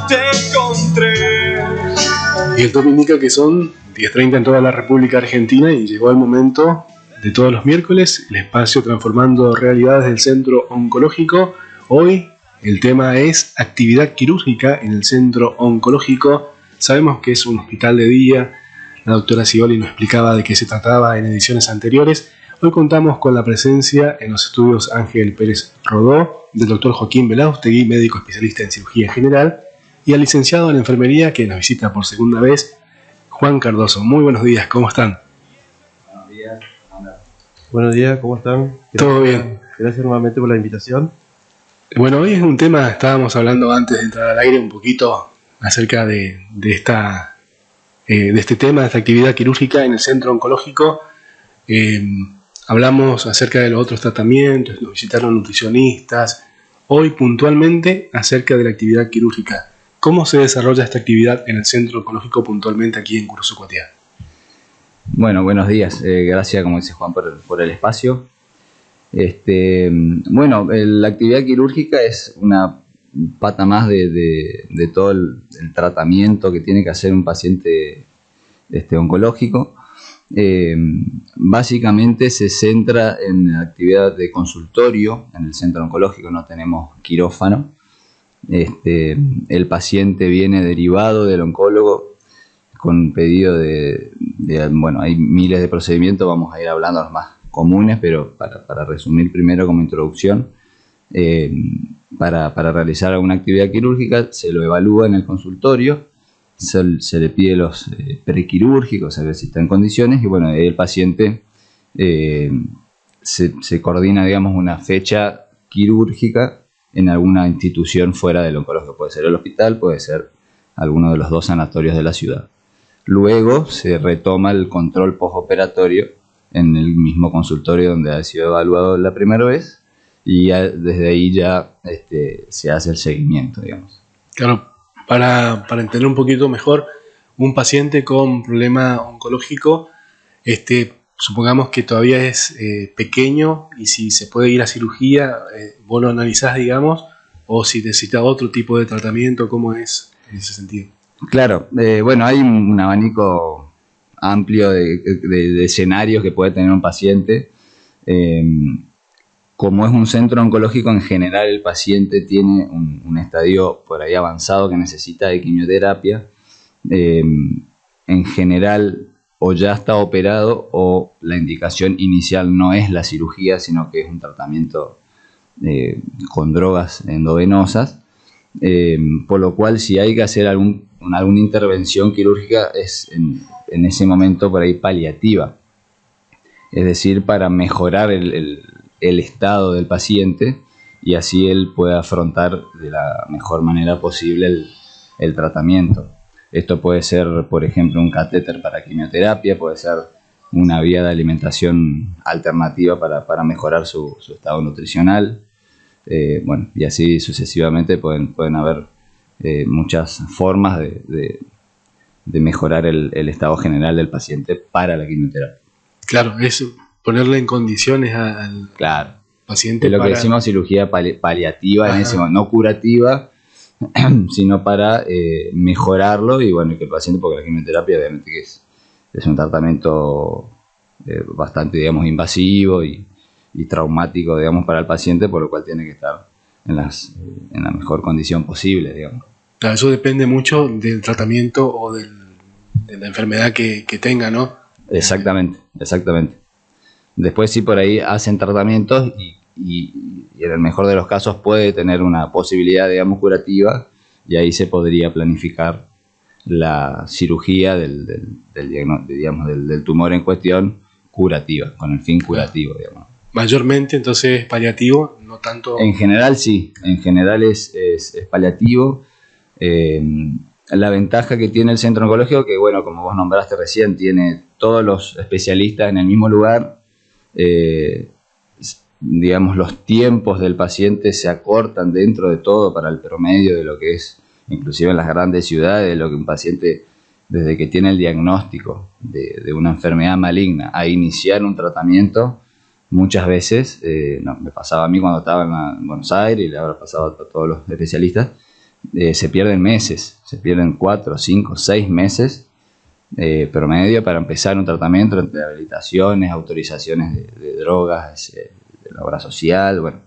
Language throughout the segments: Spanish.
te encontré. Y el top indica que son 10:30 en toda la República Argentina y llegó el momento de todos los miércoles, el espacio transformando realidades del Centro Oncológico. Hoy el tema es actividad quirúrgica en el Centro Oncológico. Sabemos que es un hospital de día. La doctora Scioli nos explicaba de qué se trataba en ediciones anteriores. Hoy contamos con la presencia en los estudios Ángel Pérez Rodó, del doctor Joaquín Belaustegui, médico especialista en cirugía general, y al licenciado en enfermería que nos visita por segunda vez, Juan Cardoso. Muy buenos días, ¿cómo están? Buenos días, buenos días, ¿cómo están? Gracias, todo bien. Gracias nuevamente por la invitación. Bueno, hoy es un tema, estábamos hablando antes de entrar al aire un poquito acerca de este tema, de esta actividad quirúrgica en el Centro Oncológico. Hablamos acerca de los otros tratamientos, nos visitaron nutricionistas. Hoy puntualmente acerca de la actividad quirúrgica. ¿Cómo se desarrolla esta actividad en el Centro Oncológico puntualmente aquí en Curuzú-Coatiá? Bueno, buenos días. Gracias, como dice Juan, por el espacio. La actividad quirúrgica es una pata más de todo el tratamiento que tiene que hacer un paciente oncológico. Básicamente se centra en la actividad de consultorio. En el Centro Oncológico no tenemos quirófano. El paciente viene derivado del oncólogo con pedido hay miles de procedimientos, vamos a ir hablando de los más comunes, pero para resumir primero como introducción, para realizar alguna actividad quirúrgica se lo evalúa en el consultorio, se le pide los prequirúrgicos, a ver si está en condiciones, y bueno, el paciente se coordina, digamos, una fecha quirúrgica en alguna institución fuera del oncológico. Puede ser el hospital, puede ser alguno de los 2 sanatorios de la ciudad. Luego se retoma el control postoperatorio en el mismo consultorio donde ha sido evaluado la primera vez, y ya, desde ahí ya se hace el seguimiento, digamos. Claro, para entender un poquito mejor, un paciente con problema oncológico, supongamos que todavía es pequeño y si se puede ir a cirugía, vos lo analizás, digamos, o si necesita otro tipo de tratamiento, ¿cómo es en ese sentido? Claro, hay un abanico amplio de escenarios que puede tener un paciente. Como es un centro oncológico, en general el paciente tiene un estadio por ahí avanzado que necesita de quimioterapia. En general, o ya está operado o la indicación inicial no es la cirugía, sino que es un tratamiento con drogas endovenosas, por lo cual si hay que hacer alguna intervención quirúrgica es en ese momento por ahí paliativa, es decir, para mejorar el estado del paciente y así él pueda afrontar de la mejor manera posible el tratamiento. Esto puede ser, por ejemplo, un catéter para quimioterapia, puede ser una vía de alimentación alternativa para mejorar su estado nutricional. Y así sucesivamente pueden haber muchas formas de mejorar el estado general del paciente para la quimioterapia. Claro, es ponerle en condiciones al paciente. Es lo que decimos cirugía paliativa, en ese momento, no curativa, sino para mejorarlo y que el paciente, porque la quimioterapia obviamente que es un tratamiento bastante, digamos, invasivo y traumático, digamos, para el paciente, por lo cual tiene que estar en la mejor condición posible, digamos. Claro, eso depende mucho del tratamiento o de la enfermedad que tenga, ¿no? Exactamente. Después sí, por ahí hacen tratamientos y en el mejor de los casos puede tener una posibilidad, digamos, curativa, y ahí se podría planificar la cirugía del tumor en cuestión curativa, con el fin curativo, digamos. Mayormente entonces paliativo, no tanto. En general sí, en general es paliativo. La ventaja que tiene el centro oncológico, que como vos nombraste recién, tiene todos los especialistas en el mismo lugar. Los tiempos del paciente se acortan dentro de todo para el promedio de lo que es, inclusive en las grandes ciudades, de lo que un paciente, desde que tiene el diagnóstico de una enfermedad maligna a iniciar un tratamiento, muchas veces, me pasaba a mí cuando estaba en Buenos Aires y le habrá pasado a todos los especialistas, se pierden meses, se pierden 4, 5, 6 meses promedio para empezar un tratamiento entre habilitaciones, autorizaciones de drogas, de la obra social, bueno.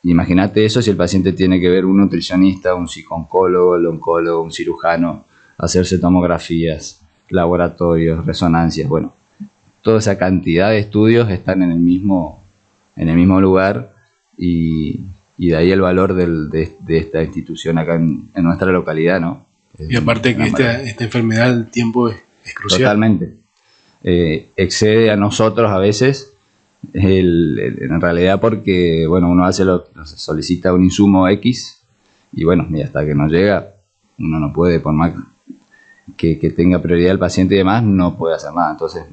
Imagínate eso si el paciente tiene que ver un nutricionista, un psico-oncólogo, el oncólogo, un cirujano, hacerse tomografías, laboratorios, resonancias, bueno, toda esa cantidad de estudios están en el mismo lugar y de ahí el valor de esta institución acá en nuestra localidad, ¿no? Y aparte que esta enfermedad, el tiempo es crucial. Totalmente. Excede a nosotros a veces, en realidad porque, bueno, uno solicita un insumo X y bueno, y hasta que nos llega, uno no puede, por más que tenga prioridad el paciente y demás, no puede hacer nada. Entonces,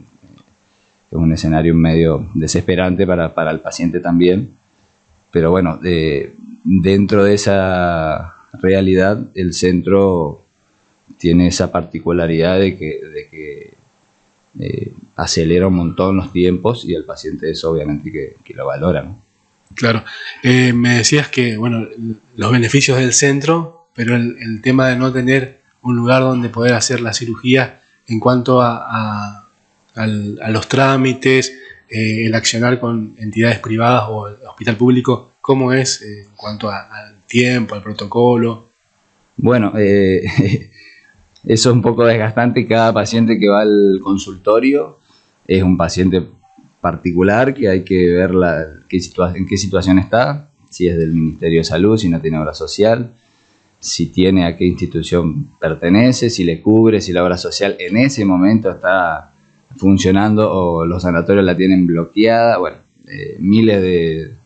es un escenario medio desesperante para el paciente también. Pero bueno, dentro de esa realidad, el centro tiene esa particularidad de que acelera un montón los tiempos y el paciente eso obviamente que lo valora, ¿no? Claro. Me decías que, bueno, los beneficios del centro, pero el tema de no tener un lugar donde poder hacer la cirugía en cuanto a los trámites, el accionar con entidades privadas o el hospital público, ¿cómo es en cuanto al tiempo, al protocolo? Bueno, eso es un poco desgastante. Cada paciente que va al consultorio es un paciente particular que hay que ver en qué situación está, si es del Ministerio de Salud, si no tiene obra social, si tiene a qué institución pertenece, si le cubre, si la obra social en ese momento está funcionando o los sanatorios la tienen bloqueada. Bueno, miles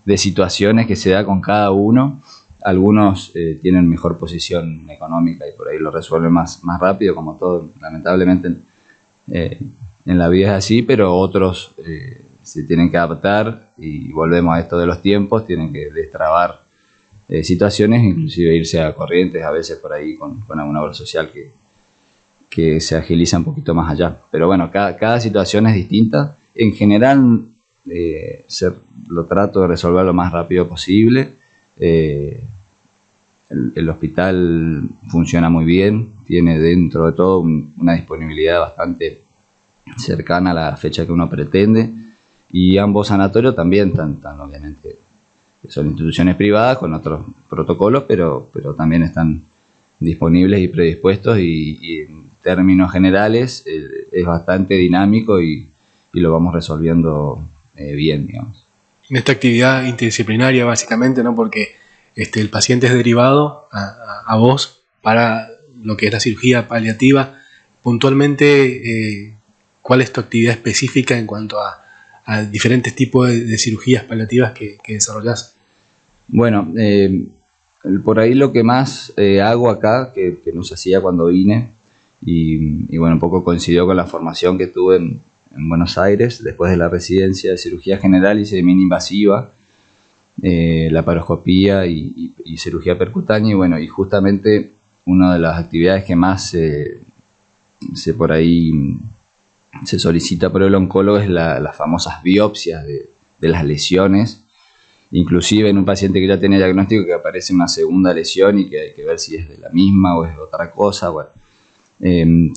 de situaciones que se da con cada uno. Algunos tienen mejor posición económica y por ahí lo resuelven más rápido, como todo, lamentablemente en la vida es así, pero otros se tienen que adaptar y volvemos a esto de los tiempos, tienen que destrabar situaciones, inclusive irse a Corrientes a veces por ahí con alguna obra social que se agiliza un poquito más allá. Pero bueno, cada situación es distinta. En general lo trato de resolver lo más rápido posible. El hospital funciona muy bien, tiene dentro de todo una disponibilidad bastante cercana a la fecha que uno pretende, y ambos sanatorios también están obviamente, son instituciones privadas con otros protocolos, pero también están disponibles y predispuestos y en términos generales es bastante dinámico y lo vamos resolviendo bien, digamos. En esta actividad interdisciplinaria básicamente, ¿no? Porque el paciente es derivado a vos para lo que es la cirugía paliativa. Puntualmente, ¿cuál es tu actividad específica en cuanto a diferentes tipos de cirugías paliativas que desarrollás? Bueno, por ahí lo que más hago acá, que no se hacía cuando vine, y bueno, un poco coincidió con la formación que tuve en Buenos Aires, después de la residencia de cirugía general hice mini invasiva, laparoscopía y cirugía percutánea, y bueno, y justamente una de las actividades que más por ahí se solicita por el oncólogo es las famosas biopsias de las lesiones. Inclusive en un paciente que ya tiene diagnóstico que aparece una segunda lesión y que hay que ver si es de la misma o es de otra cosa. Bueno,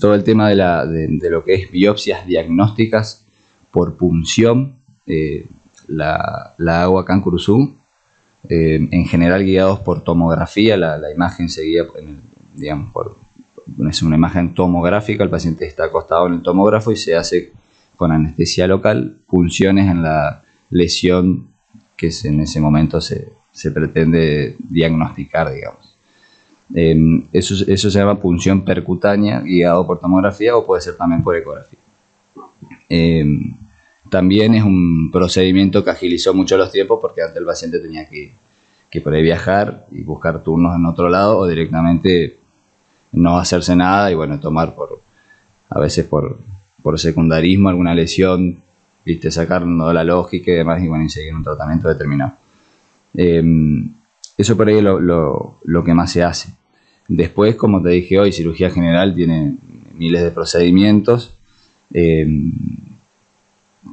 todo el tema de lo que es biopsias diagnósticas por punción, la hago acá en Curuzú, en general guiados por tomografía. La imagen se guía, es una imagen tomográfica, el paciente está acostado en el tomógrafo y se hace con anestesia local punciones en la lesión que en ese momento se pretende diagnosticar, digamos. Eso se llama punción percutánea, guiado por tomografía, o puede ser también por ecografía. También es un procedimiento que agilizó mucho los tiempos, porque antes el paciente tenía que por ahí viajar y buscar turnos en otro lado, o directamente no hacerse nada y bueno, tomar a veces por secundarismo alguna lesión, ¿viste? Sacarnos la lógica y demás, y bueno, y seguir un tratamiento determinado. Eso por ahí es lo que más se hace. Después, como te dije hoy, cirugía general tiene miles de procedimientos.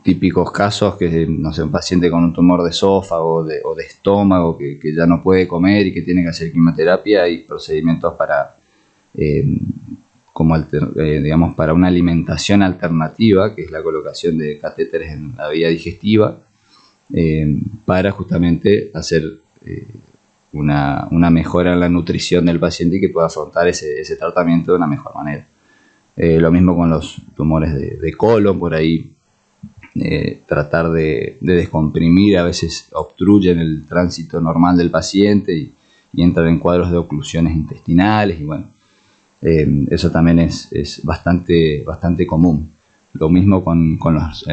típicos casos que, no sé, un paciente con un tumor de esófago o de estómago que ya no puede comer y que tiene que hacer quimioterapia, hay procedimientos para, digamos, para una alimentación alternativa, que es la colocación de catéteres en la vía digestiva, para justamente hacer una mejora en la nutrición del paciente y que pueda afrontar ese tratamiento de una mejor manera. Lo mismo con los tumores de colon, por ahí tratar de descomprimir, a veces obstruyen el tránsito normal del paciente y entran en cuadros de oclusiones intestinales y bueno, eso también es bastante común. Lo mismo con los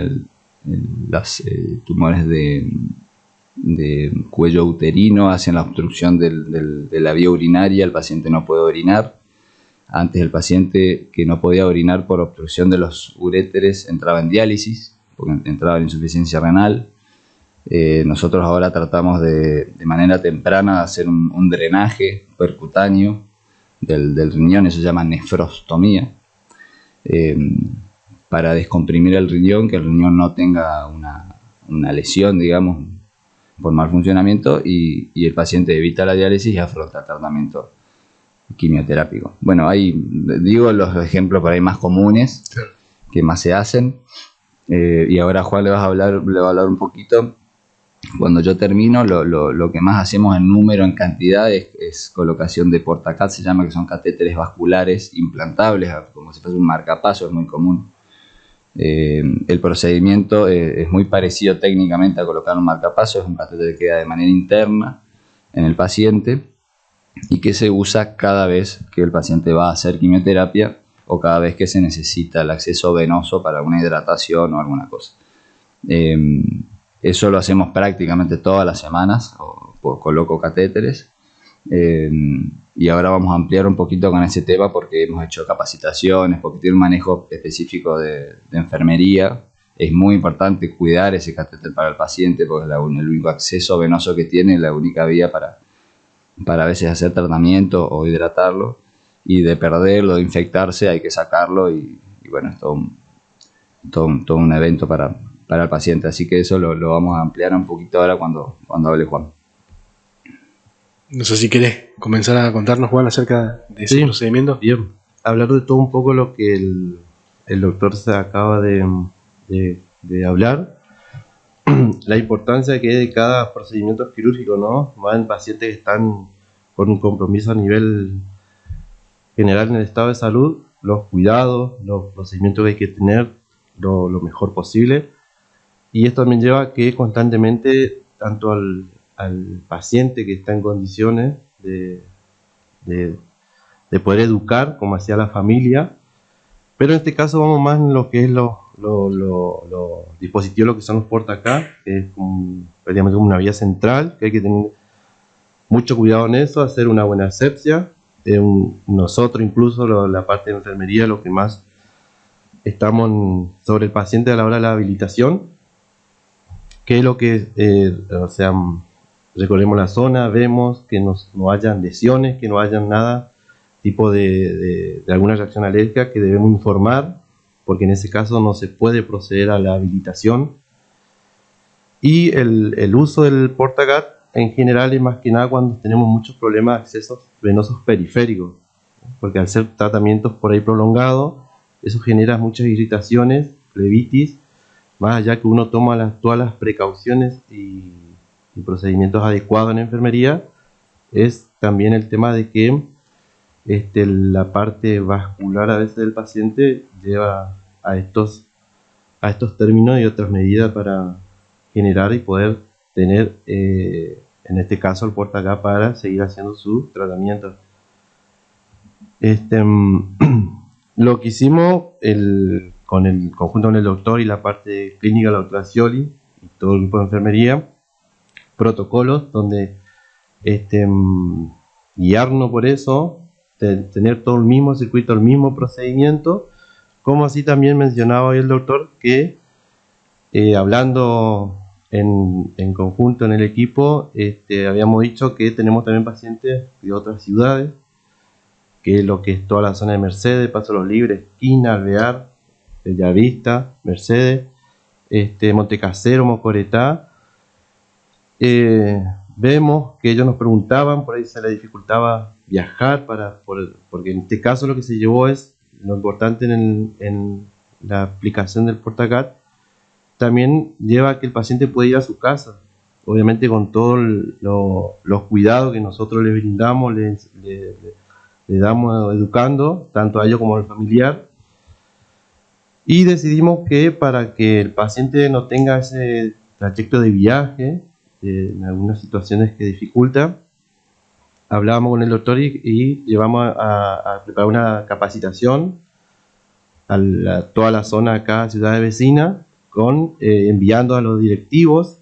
tumores de cuello uterino, hacen la obstrucción de la vía urinaria, el paciente no puede orinar. Antes el paciente que no podía orinar por obstrucción de los uréteres entraba en diálisis, porque entraba en insuficiencia renal. Nosotros ahora tratamos de manera temprana hacer un drenaje percutáneo del riñón, eso se llama nefrostomía, para descomprimir el riñón, que el riñón no tenga una lesión, digamos, por mal funcionamiento, y el paciente evita la diálisis y afronta el tratamiento quimioterápico. Bueno, ahí digo los ejemplos por ahí más comunes, que más se hacen, y ahora Juan le va a hablar un poquito. Cuando yo termino, lo que más hacemos en número, en cantidad, es colocación de Portacat, se llama, que son catéteres vasculares implantables, como si fuese un marcapaso, es muy común. El procedimiento es muy parecido técnicamente a colocar un marcapaso, es un catéter que queda de manera interna en el paciente y que se usa cada vez que el paciente va a hacer quimioterapia o cada vez que se necesita el acceso venoso para una hidratación o alguna cosa. Eso lo hacemos prácticamente todas las semanas, coloco catéteres, y ahora vamos a ampliar un poquito con ese tema porque hemos hecho capacitaciones, porque tiene un manejo específico de enfermería. Es muy importante cuidar ese catéter para el paciente porque es el único acceso venoso que tiene, la única vía para a veces hacer tratamiento o hidratarlo, y de perderlo, de infectarse, hay que sacarlo y bueno, es todo un evento para el paciente, así que eso lo vamos a ampliar un poquito ahora cuando hable Juan. No sé si querés comenzar a contarnos, Juan, acerca de ese procedimiento. Bien, hablar de todo un poco lo que el doctor se acaba de hablar, la importancia que hay de cada procedimiento quirúrgico, ¿no? Más en pacientes que están con un compromiso a nivel general en el estado de salud, los cuidados, los procedimientos que hay que tener lo mejor posible. Y esto también lleva a que constantemente, tanto al paciente que está en condiciones de poder educar, como hacia la familia, pero en este caso vamos más en lo que es los dispositivos, lo que son los Portacat, que es prácticamente como una vía central, que hay que tener mucho cuidado en eso, hacer una buena asepsia. Nosotros incluso la parte de enfermería, lo que más estamos sobre el paciente a la hora de la habilitación, que es lo que, recorremos la zona, vemos que no hayan lesiones, que no hayan nada tipo de alguna reacción alérgica, que debemos informar, porque en ese caso no se puede proceder a la habilitación. Y el uso del Portacat en general es más que nada cuando tenemos muchos problemas de accesos venosos periféricos, porque al ser tratamientos por ahí prolongados, eso genera muchas irritaciones, flebitis, más allá que uno toma todas las precauciones y procedimientos adecuados en enfermería, es también el tema de que la parte vascular a veces del paciente lleva a estos términos y otras medidas para generar y poder tener, en este caso, el Portacat para seguir haciendo su tratamiento. Lo que hicimos con el conjunto con el doctor y la parte clínica, la doctora Scioli y todo el grupo de enfermería, protocolos donde guiarnos por eso, tener todo el mismo circuito, el mismo procedimiento, como así también mencionaba hoy el doctor que hablando en conjunto en el equipo, habíamos dicho que tenemos también pacientes de otras ciudades, que es lo que es toda la zona de Mercedes, Paso Los Libres, Esquina, Alvear, Bellavista, Mercedes, Montecasero, Mocoretá, vemos que ellos nos preguntaban, por ahí se les dificultaba viajar, porque en este caso lo que se llevó es, lo importante en la aplicación del Portacat, también lleva a que el paciente pueda ir a su casa, obviamente con todos los cuidados que nosotros le brindamos, le damos educando, tanto a ellos como al familiar. Y decidimos que para que el paciente no tenga ese trayecto de viaje, en algunas situaciones que dificulta, hablábamos con el doctor y llevamos a preparar una capacitación a toda la zona acá, ciudades vecinas, enviando a los directivos,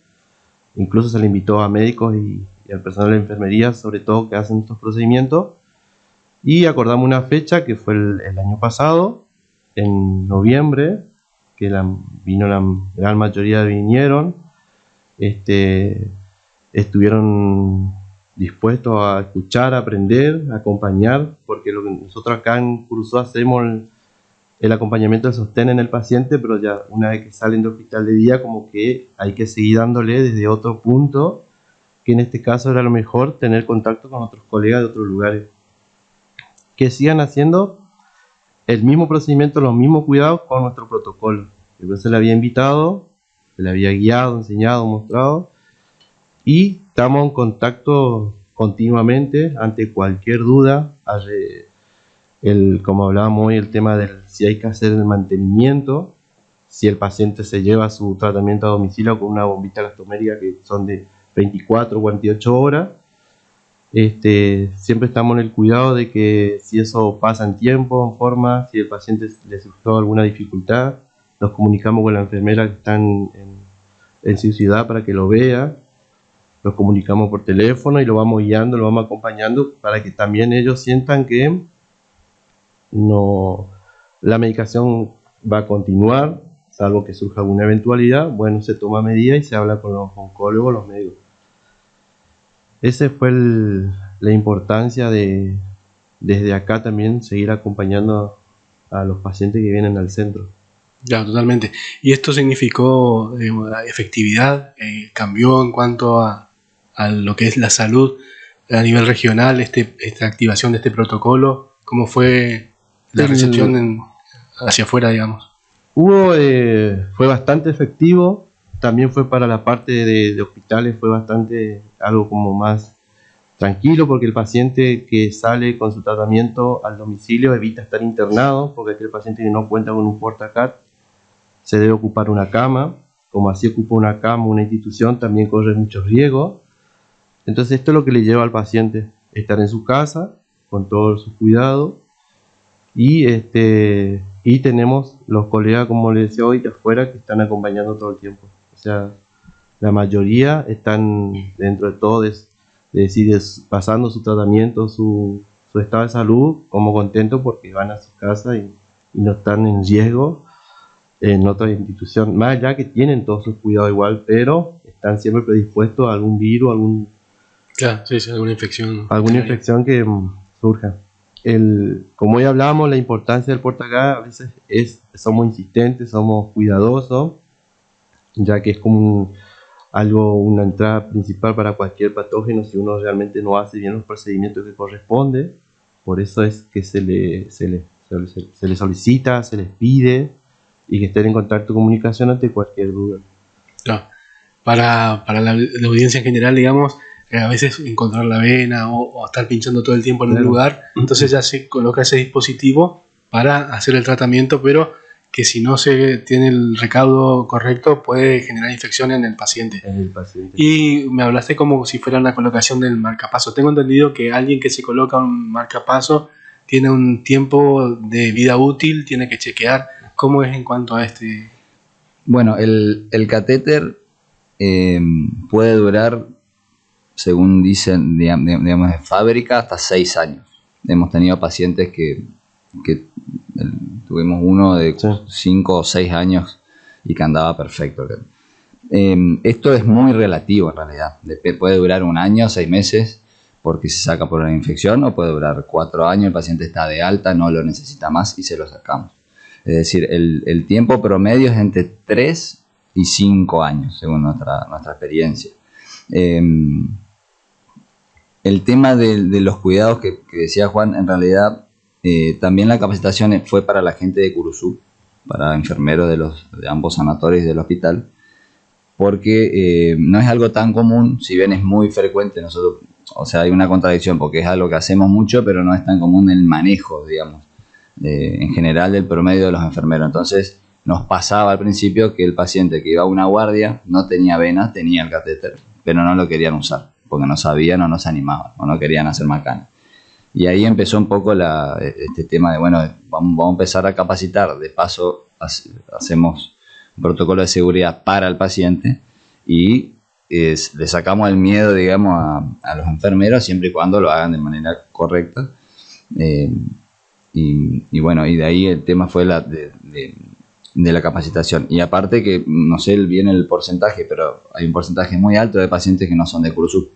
incluso se le invitó a médicos y al personal de enfermería, sobre todo que hacen estos procedimientos, y acordamos una fecha que fue el año pasado, en noviembre, que vino la gran mayoría vinieron, estuvieron dispuestos a escuchar, a aprender, a acompañar, porque lo que nosotros acá en Curuzú hacemos el acompañamiento, el sostén en el paciente, pero ya una vez que salen del hospital de día, como que hay que seguir dándole desde otro punto, que en este caso era lo mejor tener contacto con otros colegas de otros lugares, que sigan haciendo el mismo procedimiento, los mismos cuidados con nuestro protocolo. Entonces se le había invitado, se le había guiado, enseñado, mostrado, y estamos en contacto continuamente ante cualquier duda. Como hablábamos hoy, el tema de si hay que hacer el mantenimiento, si el paciente se lleva su tratamiento a domicilio con una bombita elastomérica que son de 24 o 48 horas, siempre estamos en el cuidado de que si eso pasa en tiempo, en forma, si el paciente le surgió alguna dificultad, nos comunicamos con la enfermera que está en su ciudad para que lo vea, nos comunicamos por teléfono y lo vamos guiando, lo vamos acompañando para que también ellos sientan que la medicación va a continuar, salvo que surja alguna eventualidad. Bueno, se toma medida y se habla con los oncólogos, los médicos. Esa fue la importancia de desde acá también seguir acompañando a los pacientes que vienen al centro. Ya, totalmente. ¿Y esto significó efectividad? ¿Cambió en cuanto a lo que es la salud a nivel regional, esta activación de este protocolo? ¿Cómo fue la recepción hacia afuera, digamos? Fue bastante efectivo. También fue para la parte de hospitales, fue bastante algo como más tranquilo, porque el paciente que sale con su tratamiento al domicilio evita estar internado, porque aquel paciente que no cuenta con un Portacat se debe ocupar una cama, como así ocupa una cama una institución, también corre muchos riesgos. Entonces esto es lo que le lleva al paciente, estar en su casa con todos sus cuidados, y tenemos los colegas, como les decía hoy, de afuera que están acompañando todo el tiempo. O sea, la mayoría están dentro de todo, pasando su tratamiento, su estado de salud, como contentos porque van a su casa y no están en riesgo en otra institución, más allá que tienen todos sus cuidados igual, pero están siempre predispuestos a algún virus, claro, sí, alguna infección. Alguna infección que surja. Como ya hablábamos, la importancia del Portacat a veces somos insistentes, somos cuidadosos, ya que es como una entrada principal para cualquier patógeno si uno realmente no hace bien los procedimientos que corresponde. Por eso es que se le solicita, se les pide, y que estén en contacto, comunicación ante cualquier duda. Claro. Para la audiencia en general, digamos, a veces encontrar la vena o estar pinchando todo el tiempo en un lugar, entonces ya se coloca ese dispositivo para hacer el tratamiento, pero que si no se tiene el recaudo correcto puede generar infección en el paciente. Y me hablaste como si fuera una colocación del marcapaso. Tengo entendido que alguien que se coloca un marcapaso tiene un tiempo de vida útil, tiene que chequear. ¿Cómo es en cuanto a este? Bueno, el catéter puede durar, según dicen, digamos, de fábrica, hasta 6 años. Hemos tenido pacientes que tuvimos uno de 5 o 6 años y que andaba perfecto. Esto es muy relativo en realidad. Puede durar 1 año, 6 meses, porque se saca por una infección, o puede durar 4 años, el paciente está de alta, no lo necesita más y se lo sacamos. Es decir, el tiempo promedio es entre 3 y 5 años, según nuestra experiencia. El tema de los cuidados que decía Juan, en realidad también la capacitación fue para la gente de Curuzú, para enfermeros de ambos sanatorios y del hospital, porque no es algo tan común, si bien es muy frecuente. Nosotros, o sea, hay una contradicción, porque es algo que hacemos mucho, pero no es tan común el manejo, digamos, en general del promedio de los enfermeros. Entonces nos pasaba al principio que el paciente que iba a una guardia no tenía vena, tenía el catéter, pero no lo querían usar, porque no sabían o no se animaban, o no querían hacer macana. Y ahí empezó un poco este tema de, bueno, vamos a empezar a capacitar. De paso, hacemos un protocolo de seguridad para el paciente y le sacamos el miedo, digamos, a los enfermeros, siempre y cuando lo hagan de manera correcta. Y bueno, y de ahí el tema fue de la capacitación. Y aparte que, no sé bien el porcentaje, pero hay un porcentaje muy alto de pacientes que no son de Curuzú.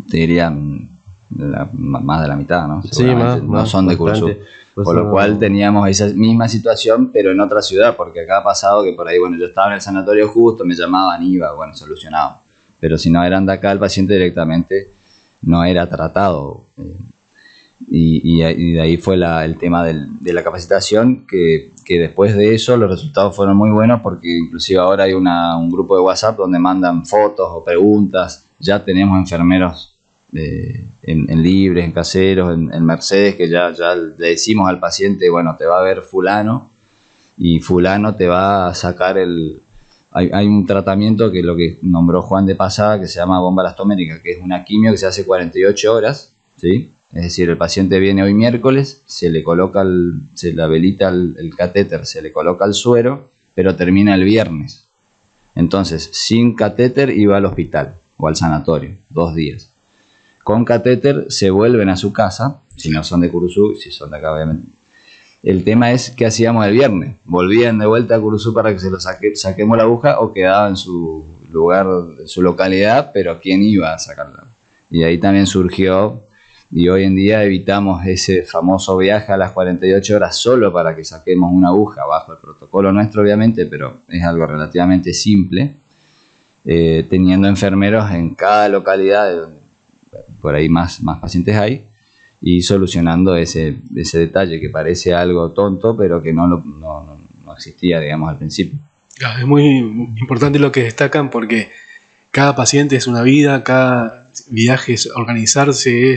Te dirían más de la mitad, ¿no? Sí, no son de Curuzú. Por lo cual teníamos esa misma situación, pero en otra ciudad, porque acá ha pasado que por ahí, bueno, yo estaba en el sanatorio justo, me llamaban, iba, bueno, solucionado. Pero si no eran de acá, el paciente directamente no era tratado. Y de ahí fue el tema de la capacitación, que después de eso los resultados fueron muy buenos, porque inclusive ahora hay un grupo de WhatsApp donde mandan fotos o preguntas. Ya tenemos enfermeros en Libres, en Caseros, en Mercedes, que ya le decimos al paciente, bueno, te va a ver fulano y fulano te va a sacar hay un tratamiento que es lo que nombró Juan de pasada, que se llama bomba elastomérica, que es una quimio que se hace 48 horas, ¿sí? Es decir, el paciente viene hoy miércoles, se le coloca se le habilita el catéter, se le coloca el suero, pero termina el viernes. Entonces, sin catéter iba al hospital o al sanatorio, 2 días. Con catéter se vuelven a su casa, si no son de Curuzú, si son de acá obviamente. El tema es qué hacíamos el viernes. Volvían de vuelta a Curuzú para que se lo saquemos la aguja, o quedaba en su lugar, en su localidad, pero ¿quién iba a sacarla? Y ahí también surgió, y hoy en día evitamos ese famoso viaje a las 48 horas solo para que saquemos una aguja, bajo el protocolo nuestro obviamente, pero es algo relativamente simple, teniendo enfermeros en cada localidad, donde por ahí más pacientes hay, y solucionando ese detalle que parece algo tonto, pero que no existía, digamos, al principio. Es muy importante lo que destacan, porque cada paciente es una vida, cada viaje es organizarse,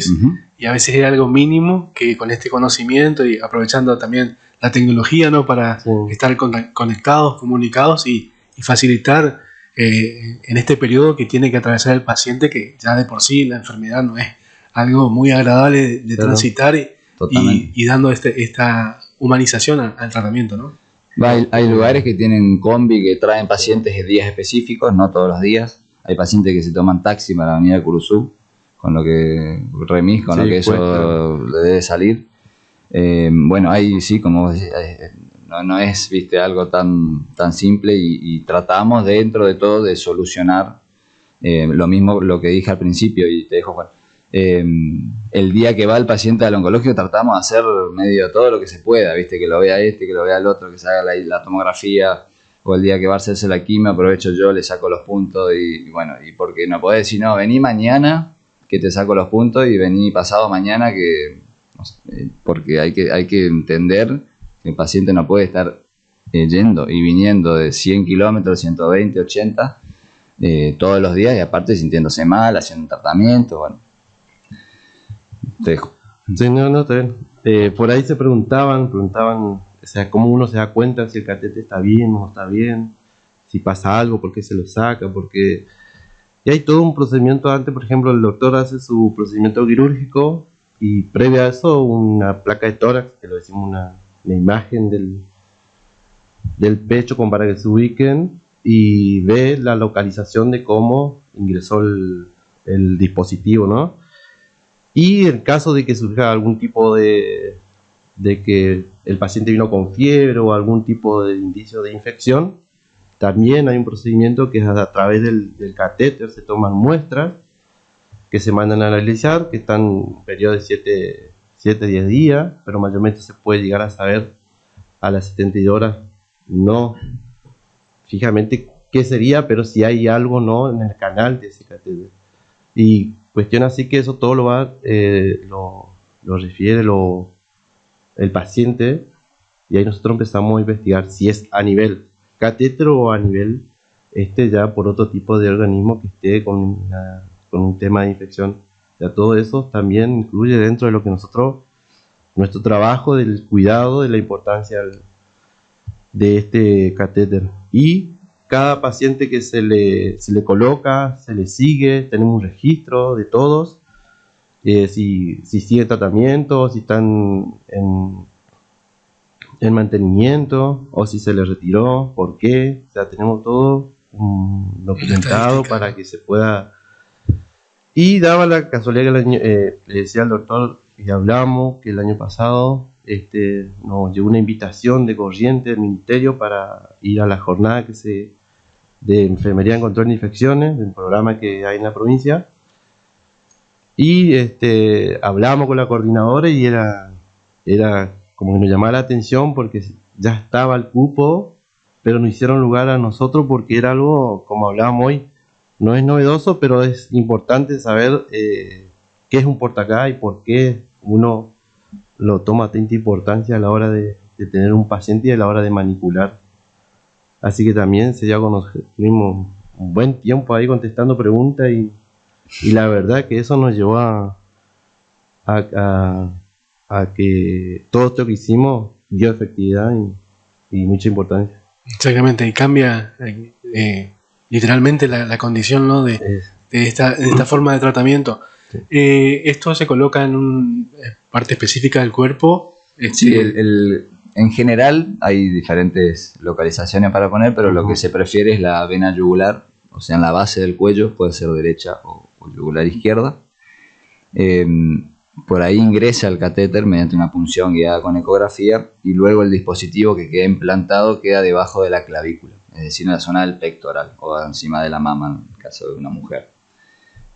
y a veces es algo mínimo que con este conocimiento y aprovechando también la tecnología, ¿no? Para estar conectados, comunicados y facilitar en este periodo que tiene que atravesar el paciente, que ya de por sí la enfermedad no es algo muy agradable de transitar, y dando esta humanización al tratamiento, ¿no? Hay lugares que tienen combi que traen pacientes en días específicos, no todos los días. Hay pacientes que se toman taxi para venir a Curuzú, con lo que remis, con lo que eso le debe salir. Bueno, ahí sí, como vos decís, no es, viste, algo tan simple, y tratamos dentro de todo de solucionar lo mismo, lo que dije al principio, y te dejo, Juan. El día que va el paciente al oncológico tratamos de hacer medio todo lo que se pueda, viste, que lo vea que lo vea el otro, que se haga la tomografía, o el día que va a hacerse la quimio aprovecho yo, le saco los puntos, y bueno, y porque no podés decir, no, vení mañana que te saco los puntos, y vení pasado mañana que, no sé, porque hay que entender que el paciente no puede estar yendo y viniendo de 100 kilómetros, 120, 80 todos los días, y aparte sintiéndose mal, haciendo un tratamiento, bueno. Te dejo. Sí, no, está bien. Por ahí se preguntaban, o sea, cómo uno se da cuenta si el catete está bien o no está bien, si pasa algo, por qué se lo saca, porque... Y hay todo un procedimiento antes. Por ejemplo, el doctor hace su procedimiento quirúrgico, y previo a eso una placa de tórax, que lo decimos una imagen del pecho, como para que se ubiquen, y ve la localización de cómo ingresó el dispositivo, ¿no? Y en caso de que surja algún tipo de que el paciente vino con fiebre o algún tipo de indicio de infección, también hay un procedimiento que es a través del catéter. Se toman muestras que se mandan a analizar, que están en un periodo de 7-10 días, pero mayormente se puede llegar a saber a las 72 horas, no fijamente qué sería, pero si hay algo no en el canal de ese catéter. Y cuestión así que eso todo lo refiere el paciente, y ahí nosotros empezamos a investigar si es a nivel catéter o a nivel ya por otro tipo de organismo que esté con un tema de infección. Ya todo eso también incluye dentro de lo que nuestro trabajo del cuidado, de la importancia de este catéter. Y cada paciente que se le coloca, se le sigue, tenemos un registro de todos, si sigue tratamiento, si están en mantenimiento, o si se le retiró, por qué. O sea, tenemos todo documentado para que se pueda. Y daba la casualidad que le decía al doctor, y hablamos, que el año pasado nos llegó una invitación de Corrientes del Ministerio para ir a la jornada de Enfermería en Control de Infecciones, del programa que hay en la provincia. Y hablamos con la coordinadora y era como que nos llamaba la atención porque ya estaba el cupo, pero nos hicieron lugar a nosotros porque era algo, como hablábamos hoy, no es novedoso, pero es importante saber qué es un portacá y por qué uno lo toma tanta importancia a la hora de tener un paciente y a la hora de manipular. Así que también tuvimos un buen tiempo ahí contestando preguntas y la verdad que eso nos llevó a que todo esto que hicimos dio efectividad y mucha importancia. Exactamente, y cambia literalmente la condición, ¿no? de esta forma de tratamiento. Sí. Esto se coloca en una parte específica del cuerpo. Sí, en general hay diferentes localizaciones para poner, pero lo que se prefiere es la vena yugular, o sea, en la base del cuello, puede ser derecha o yugular izquierda. Por ahí ingresa el catéter mediante una punción guiada con ecografía y luego el dispositivo que queda implantado queda debajo de la clavícula, es decir, en la zona del pectoral o encima de la mama en el caso de una mujer.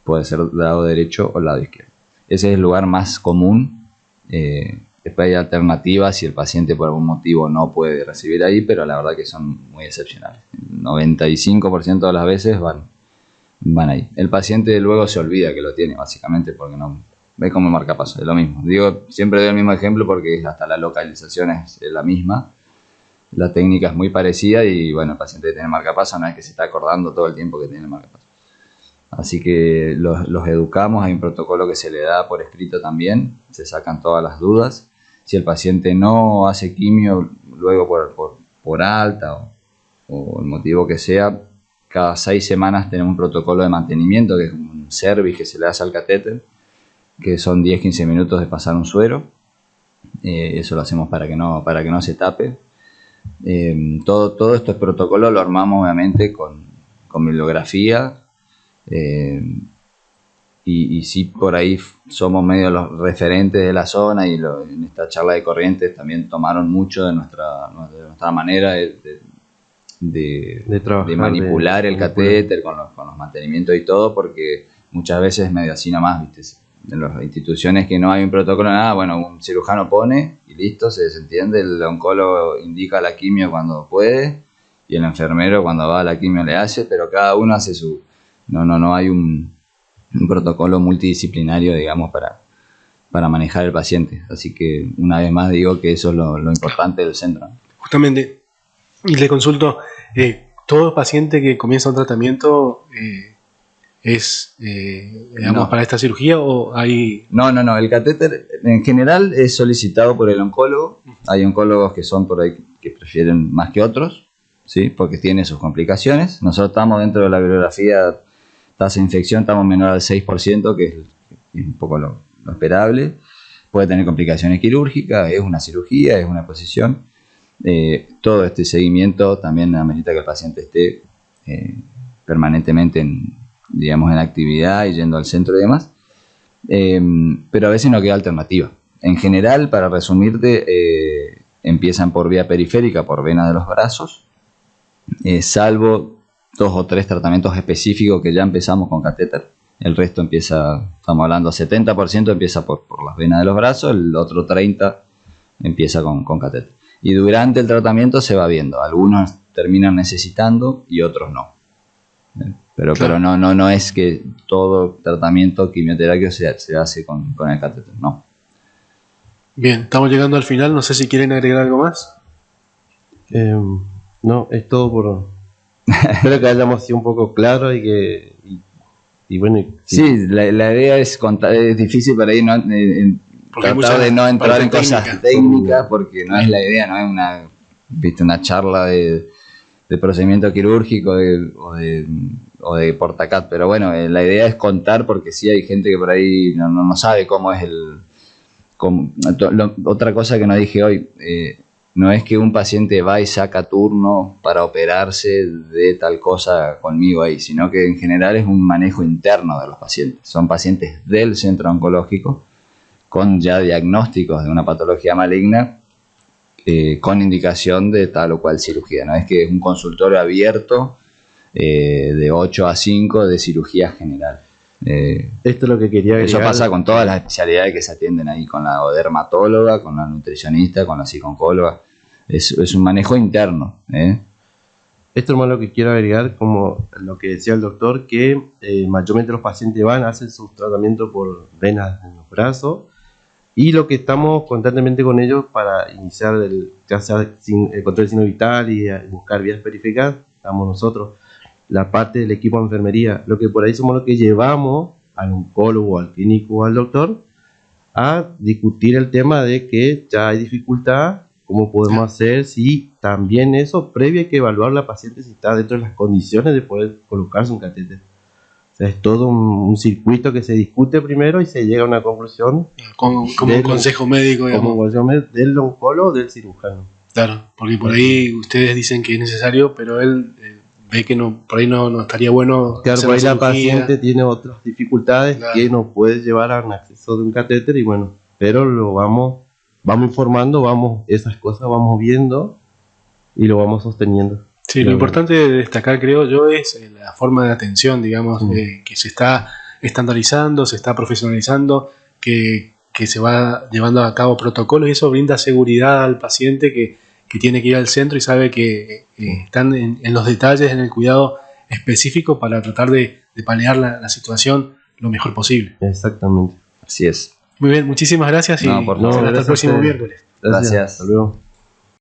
Puede ser lado derecho o lado izquierdo. Ese es el lugar más común. Después hay alternativas si el paciente por algún motivo no puede recibir ahí, pero la verdad que son muy excepcionales. El 95% de las veces van ahí. El paciente luego se olvida que lo tiene, básicamente porque no ve como el marcapaso, es lo mismo. Siempre doy el mismo ejemplo porque hasta la localización es la misma. La técnica es muy parecida y bueno, el paciente que tiene marcapaso no es que se está acordando todo el tiempo que tiene el marcapaso. Así que los educamos, hay un protocolo que se le da por escrito también, se sacan todas las dudas. Si el paciente no hace quimio luego por alta o el motivo que sea, cada 6 semanas tenemos un protocolo de mantenimiento, que es un service que se le hace al catéter, que son 10-15 minutos de pasar un suero. Eso lo hacemos para que no se tape. Todo esto es protocolo, lo armamos obviamente con bibliografía. Y sí, por ahí somos medio los referentes de la zona y en esta charla de Corrientes también tomaron mucho de nuestra manera de trabajar, de manipular el catéter con los mantenimientos y todo, porque muchas veces es medio así nomás, ¿viste? En las instituciones que no hay un protocolo, nada, bueno, un cirujano pone y listo, se desentiende, el oncólogo indica la quimio cuando puede y el enfermero cuando va a la quimio le hace, pero cada uno hace su... No hay un protocolo multidisciplinario, digamos, para manejar el paciente. Así que una vez más digo que eso es lo importante del centro. Justamente, y le consulto, ¿todo paciente que comienza un tratamiento es, digamos, para esta cirugía o hay...? No, el catéter en general es solicitado por el oncólogo. Hay oncólogos que son por ahí que prefieren más que otros, ¿sí? Porque tiene sus complicaciones. Nosotros estamos dentro de la bibliografía tasa de infección, estamos menor al 6%, que es un poco lo esperable. Puede tener complicaciones quirúrgicas, es una cirugía, es una posición. Todo este seguimiento también amerita que el paciente esté permanentemente en actividad y yendo al centro y demás. Pero a veces no queda alternativa. En general, para resumirte, empiezan por vía periférica, por vena de los brazos, salvo 2 o 3 tratamientos específicos que ya empezamos con catéter. El resto empieza, estamos hablando, 70% empieza por las venas de los brazos, el otro 30% empieza con catéter. y durante el tratamiento se va viendo. Algunos terminan necesitando y otros no. Pero no es que todo tratamiento quimioterapia se hace con el catéter, no. Bien, estamos llegando al final, no sé si quieren agregar algo más. No, es todo por... Espero que hayamos sido un poco claros y bueno... Sí, la idea es contar, es difícil para ahí tratar de no entrar en cosas técnicas, porque no es la idea, no es una charla de procedimiento quirúrgico o de portacat, pero bueno, la idea es contar, porque sí hay gente que por ahí no sabe cómo es otra cosa que no dije hoy, no es que un paciente va y saca turno para operarse de tal cosa conmigo ahí, sino que en general es un manejo interno de los pacientes. Son pacientes del centro oncológico con ya diagnósticos de una patología maligna con indicación de tal o cual cirugía. No es que es un consultorio abierto de 8 a 5 de cirugía general. Esto es lo que quería agregar. Eso pasa con todas las especialidades que se atienden ahí, con la dermatóloga, con la nutricionista, con la psico-oncóloga. Es un manejo interno. Esto es más lo que quiero agregar, como lo que decía el doctor, que mayormente los pacientes hacen sus tratamientos por venas en los brazos, y lo que estamos constantemente con ellos para iniciar el control del signo vital y buscar vías periféricas, estamos nosotros, la parte del equipo de enfermería, lo que por ahí somos los que llevamos al oncólogo, al clínico o al doctor a discutir el tema de que ya hay dificultad, cómo podemos hacer, si también eso previo hay que evaluar a la paciente si está dentro de las condiciones de poder colocarse un catéter. O sea, es todo un circuito que se discute primero y se llega a una conclusión. Como un consejo médico, digamos. Como un consejo médico del oncólogo o del cirujano. Claro, porque por ahí ustedes dicen que es necesario, pero él ve que por ahí no estaría bueno. Claro, por ahí la paciente tiene otras dificultades, claro, que nos puede llevar a un acceso de un catéter, y bueno, pero lo vamos informando, esas cosas vamos viendo y lo vamos sosteniendo. Sí, lo importante de destacar, creo yo, es la forma de atención, digamos, que se está estandarizando, se está profesionalizando, que se va llevando a cabo protocolos, y eso brinda seguridad al paciente que tiene que ir al centro y sabe que están en los detalles, en el cuidado específico para tratar de paliar la situación lo mejor posible. Exactamente. Así es. Muy bien, muchísimas gracias y hasta el próximo miércoles. Gracias. Hasta luego.